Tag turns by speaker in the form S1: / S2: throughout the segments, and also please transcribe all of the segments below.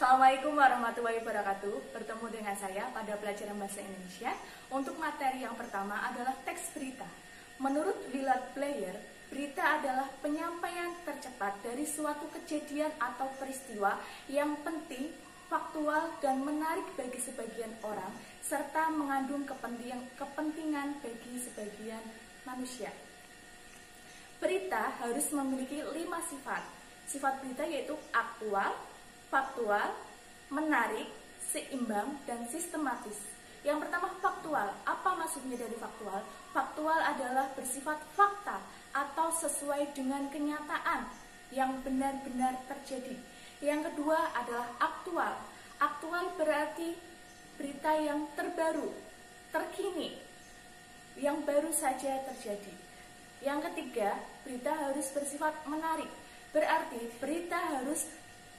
S1: Assalamualaikum warahmatullahi wabarakatuh. Bertemu dengan saya pada pelajaran bahasa Indonesia. Untuk materi yang pertama adalah teks berita. Menurut Willard Blair, berita adalah penyampaian tercepat dari suatu kejadian atau peristiwa yang penting, faktual, dan menarik bagi sebagian orang, serta mengandung kepentingan bagi sebagian manusia. Berita harus memiliki 5 sifat. Sifat berita yaitu aktual, faktual, menarik, seimbang, dan sistematis. Yang pertama, faktual. Apa maksudnya dari faktual? Faktual adalah bersifat fakta atau sesuai dengan kenyataan yang benar-benar terjadi. Yang kedua adalah aktual. Aktual berarti berita yang terbaru, terkini, yang baru saja terjadi. Yang ketiga, berita harus bersifat menarik. Berarti berita harus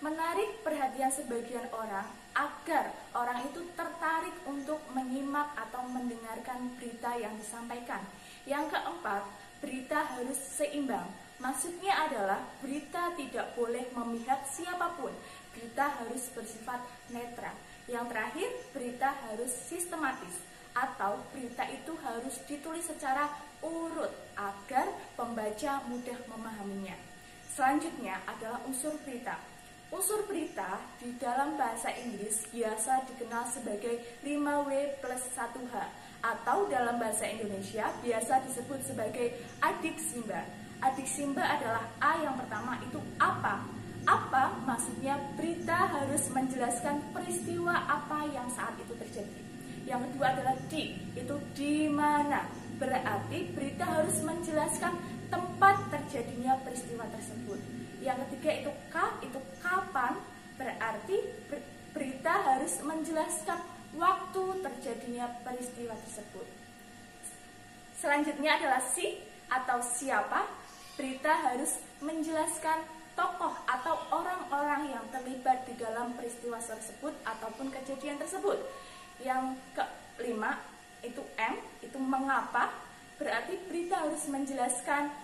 S1: menarik perhatian sebagian orang agar orang itu tertarik untuk menyimak atau mendengarkan berita yang disampaikan. Yang keempat, berita harus seimbang. Maksudnya adalah berita tidak boleh memihak siapapun. Berita harus bersifat netral. Yang terakhir, berita harus sistematis atau berita itu harus ditulis secara urut agar pembaca mudah memahaminya. Selanjutnya adalah unsur berita. Unsur berita di dalam bahasa Inggris biasa dikenal sebagai 5W plus 1H atau dalam bahasa Indonesia biasa disebut sebagai adiksimba. Adiksimba adalah A yang pertama itu apa? Apa maksudnya berita harus menjelaskan peristiwa apa yang saat itu terjadi. Yang kedua adalah di, itu di mana. Berarti berita harus menjelaskan tempat terjadinya peristiwa tersebut. Yang ketiga itu kapan, berarti berita harus menjelaskan waktu terjadinya peristiwa tersebut. Selanjutnya adalah si atau siapa. Berita harus menjelaskan tokoh atau orang-orang yang terlibat di dalam peristiwa tersebut ataupun kejadian tersebut. Yang kelima itu M, itu mengapa. Berarti berita harus menjelaskan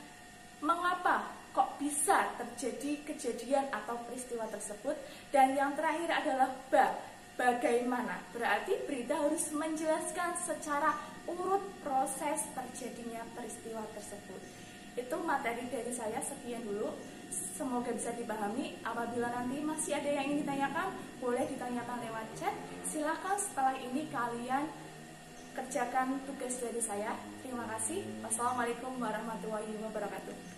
S1: mengapa kok bisa terjadi kejadian atau peristiwa tersebut. Dan yang terakhir adalah bagaimana. Berarti berita harus menjelaskan secara urut proses terjadinya peristiwa tersebut. Itu materi dari saya, sekian dulu. Semoga bisa dipahami. Apabila nanti masih ada yang ingin ditanyakan, boleh ditanyakan lewat chat. Silahkan setelah ini kalian kerjakan tugas dari saya. Terima kasih. Wassalamualaikum warahmatullahi wabarakatuh.